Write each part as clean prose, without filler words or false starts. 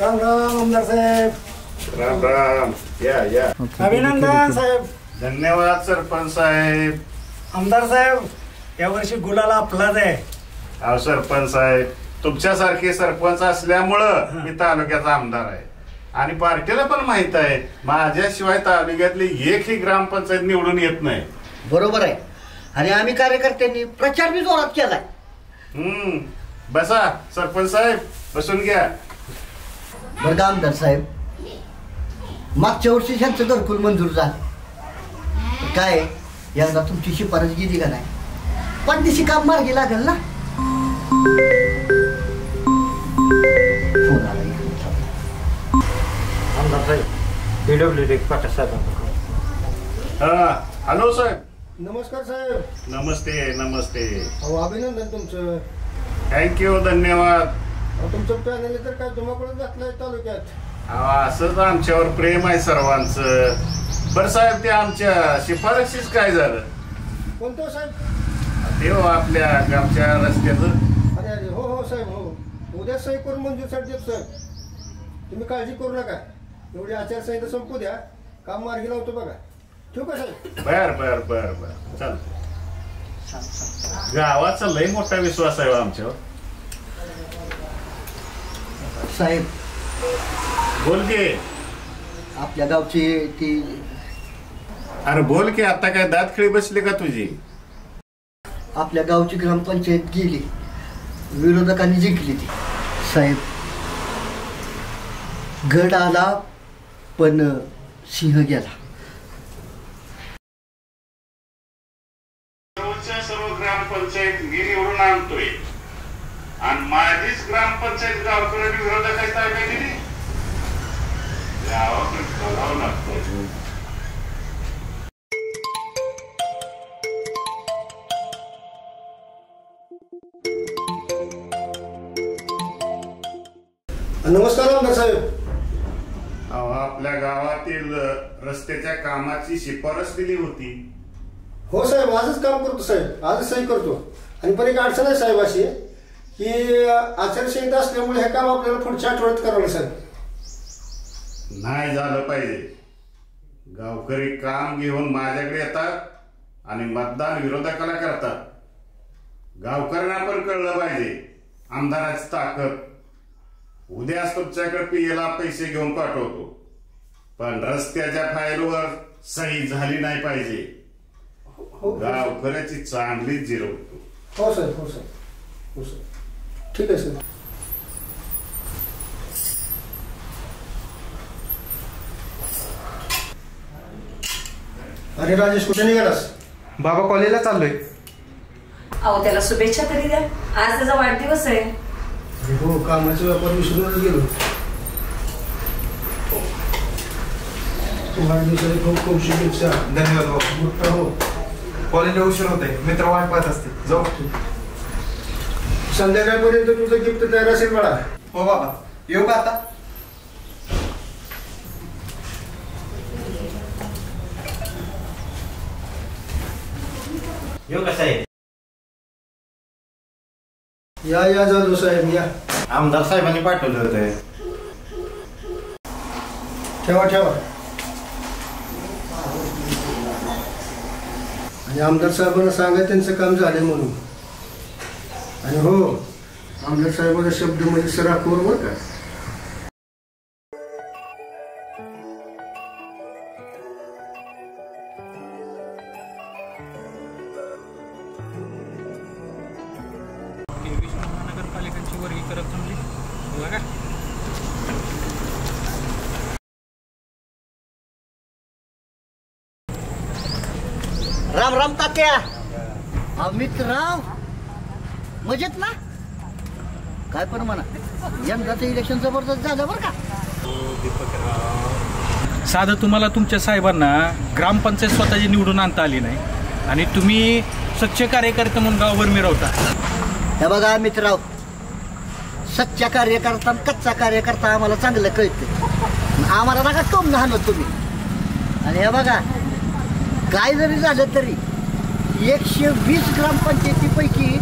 राम राम आमदार साहेब. राम राम. या अभिनंदन साहेब. धन्यवाद सरपंच साहेब. आमदार साहेब यावर्षी गुलाला आपलाच आहे. अहो सरपंच साहेब, तुमच्यासारखे सरपंच असल्यामुळं मी तालुक्याचा आमदार आहे आणि पार्टीला पण माहित आहे माझ्याशिवाय तालुक्यातली एकही ग्रामपंचायत निवडून येत नाही. बरोबर आहे. आणि आम्ही कार्यकर्त्यांनी प्रचार बी जोरात केलाय. बसा सरपंच साहेब, बसून घ्या. बरं का आमदार साहेब, मागच्या वर्षी त्यांचं घरकुल मंजूर झालं. काय यंदा तुमची शिफारस गेली का नाही? पण दिशी काम मार्गी लागेल ना. फोन आला आमदार साहेब PWD पाटील साहेब. हॅलो साहेब. नमस्कार साहेब. नमस्ते नमस्ते. अहो अभिनंदन तुमचं. थँक्यू, धन्यवाद. तुमचं पॅनल तर काय तुम्हाकडे घातलंय तालुक्यात. असंच आमच्यावर प्रेम आहे सर्वांचं. बरं साहेब, ते आमच्या शिफारशीच काय झालं? कोणतं साहेब? ते आपल्या गावच्या रस्त्याचं. अरे अरे हो हो साहेब हो. उद्या सही करून मंजूरसाठी देतो साहेब. तुम्ही काळजी करू नका. एवढी आचारसंहिता संपू द्या, काम मार्गी लावतो बघा. ठेवू का साहेब? बर बर बर बर चल. गावाचा लय मोठा विश्वास आहे आमच्यावर. साहेब बोल की. आपल्या गावची ती. अरे बोल की, आता काय दात खिळी बसली का तुझी? आपल्या गावची ग्रामपंचायत गेली, विरोधकांनी जिंकली ती. साहेब गड आला पण सिंह गेला. सर्व ग्रामपंचायत मी निवडून आणतोय आणि माझीच ग्रामपंचायत गावकऱ्यांनी विरोधकाची ताब्यात दिली. गावाकडे बघावं लागतं. नमस्कार आमदार साहेब. आपल्या गावातील रस्त्याच्या कामाची शिफारस दिली होती. हो साहेब, आजच काम करतो साहेब. आजच सही करतो. आणि पण एक अडचण आहे साहेब अशी की आचारसंहिता असल्यामुळे हे काम आपल्याला पुढच्या आठवड्यात करावं साहेब. नाही झालं पाहिजे. गावकरी काम घेऊन माझ्याकडे येतात आणि मतदान विरोधकाला करतात. गावकऱ्यांना पण कळलं पाहिजे आमदाराची ताकद. उद्याच तुमच्याकडे पीएला पैसे घेऊन पाठवतो, पण रस्त्याच्या फाईलवर सही झाली नाही पाहिजे. गावकऱ्याची चांगलीच जिरवतो. हो साहेब हो साहेब हो साहेब. ठीक आहे साहेब. अरे राजेश, कुठे निघालास? बाबा कॉलेजला चाललोय. अहो त्याला शुभेच्छा तरी द्या, आज त्याचा वाढदिवस आहे. हो, कामाचा व्यापार विसरूनच गेलो. वाढदिवसाला खूप खूप शुभेच्छा. धन्यवाद बाबा. मोठा हो. कॉलेजला उशीर होतोय, मित्र वाट पाहत असते. जाऊ. संध्याकाळपर्यंत तुझं गिफ्ट तयार असेल बाळा. हो बाबा, येऊ का आता? येऊ कसं आहे? या या जाधव साहेब या. आमदार साहेबांनी पाठवलं होतं. ठेवा ठेवा. आणि आमदार साहेबांना सांगा त्यांचं काम झाले म्हणून. आणि हो, आमदार साहेबांचा शब्द म्हणजे सराखोर बरं का. नगरपालिकांची वर्गीकरण जमली बघा. राम राम तात्या. अमित राव मजेत ना? काय पण म्हणा, यंदाचं इलेक्शन जबरदस्त झालं बरं का. साधं तुम्हाला तुमच्या साहेबांना ग्रामपंचायत स्वतःची निवडून आणता आली नाही आणि तुम्ही स्वच्छ कार्यकर्ते म्हणून गावभर मिरवता. हे बघा अमित राव, सच्चा कार्यकर्ता कच्चा कार्यकर्ता आम्हाला चांगलं कळतं. आम्हाला नका टोम आणत तुम्ही. आणि हे बघा, काय जरी झालं तरी 120 ग्रामपंचायतीपैकी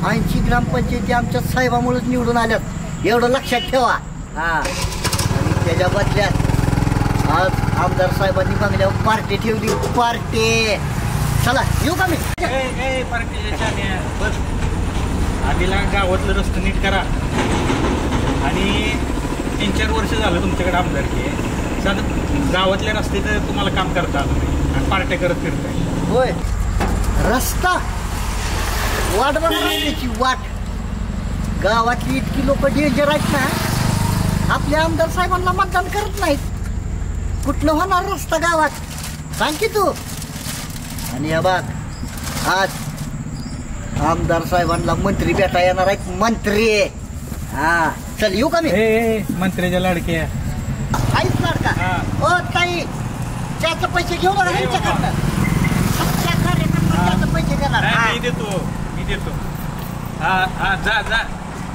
80 ग्रामपंचायती आमच्या साहेबामुळेच निवडून आल्यात, एवढं लक्षात ठेवा. हा त्याच्या बदल्यात आज आमदार साहेबांनी बंगल्यावर पार्टी ठेवली. पार्टी. चला येऊ का मी? बस आधीला गावातलं रस्ते नीट करा. आणि 3-4 वर्ष झालं तुमच्याकडे आमदारकी आहे. साधं गावातल्या रस्ते तर तुम्हाला काम करता आलं नाही आणि पार्ट्या करत फिरताय. होय. रस्ता वाट बनवण्याची वाट. गावातली इतकी लोक डेंजर आहेत ना, आपल्या आमदार साहेबांना मतदान करत नाहीत. कुठलं होणार रस्ता गावात सांग की तू. आणि या बघ आज आमदार साहेबांना मंत्री भेटा येणार आहेत. मंत्री. हा चल येऊ का मी? मंत्र्याच्या लाडक्या आईच लाडका. ओ ताई त्याचे पैसे घेऊ बघा ह्यांच्याकडनं. पैसे देणार. मी देतो. हा जा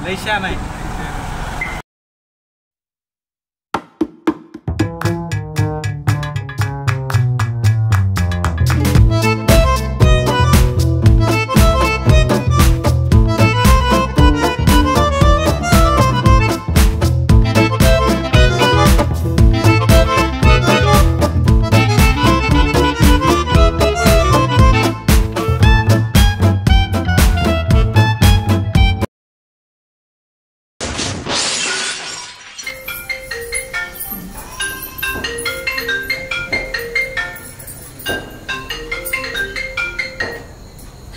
लय छान आहे.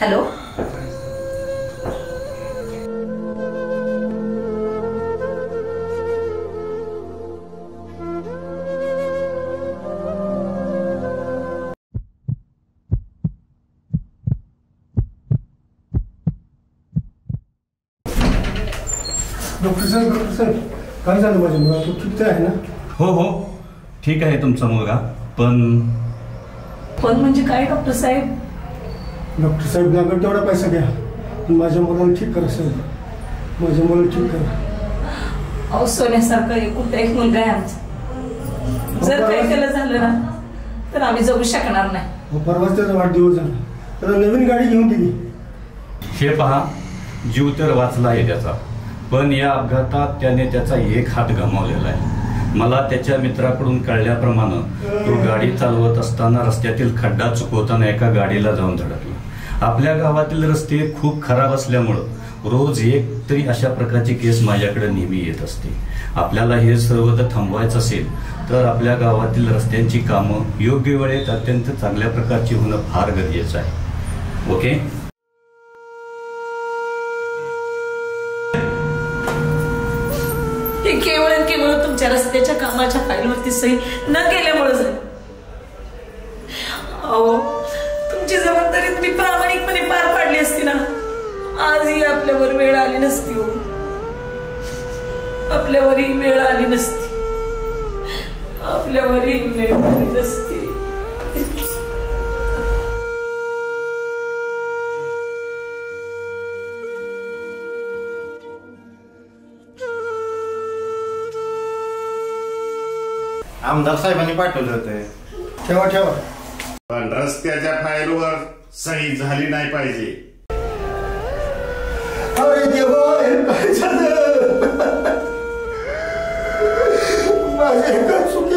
हॅलो. डॉक्टर साहेब काय झालं माझ्या मुलाला? तो ठीक आहे ना? हो ठीक आहे तुमचा मुलगा. पण म्हणजे काय डॉक्टर साहेब? डॉक्टर साहेब लागेल तेवढा पैसा घ्या. माझ्या मुलाला ठीक करा साहेब. माझ्या मुलाला ठीक करा. अहो सोन्यासारखं एकुलता एक मुलगा आहे आमचा. जर काही त्याला झालं ना तर आम्ही जगू शकणार नाही. परवाच त्याचा वाढदिवस झाला. त्याला नवीन गाडी घेऊन दिली. हे पहा, जीव तर वाचला आहे त्याचा, पण या अपघातात त्याने त्याचा एक हात गमावलेला आहे. मला त्याच्या मित्राकडून कळल्याप्रमाणे तो गाडी चालवत असताना रस्त्यातील खड्डा चुकवताना एका गाडीला जाऊन धडकला. आपल्या गावातील रस्ते खूप खराब असल्यामुळं रोज एक तरी अशा प्रकारची केस माझ्याकडे नेहमी येत असते. आपल्याला हे सर्व जर थांबवायचं असेल तर आपल्या गावातील रस्त्यांची कामं योग्य वेळेत अत्यंत चांगल्या प्रकारची होणं फार गरजेचं आहे. ओके. हे केवळ तुमच्या रस्त्याच्या कामाच्या फाईलवरती सही न केल्यामुळे झालं. अहो तुमची जबाबदारी तुम्ही प्रामाणिकपणे पार पाडली असती ना, आजही आपल्यावर वेळ आली नसती. हो, आपल्यावरही वेळ आली नसती. आपल्यावरही वेळ आली नसती. आमदार साहेबांनी पाठवले होते. ठेवा. पण रस्त्याच्या फाईलवर सही झाली नाही पाहिजे. अरे देवा, काय झालं? माझ्या एका चुकी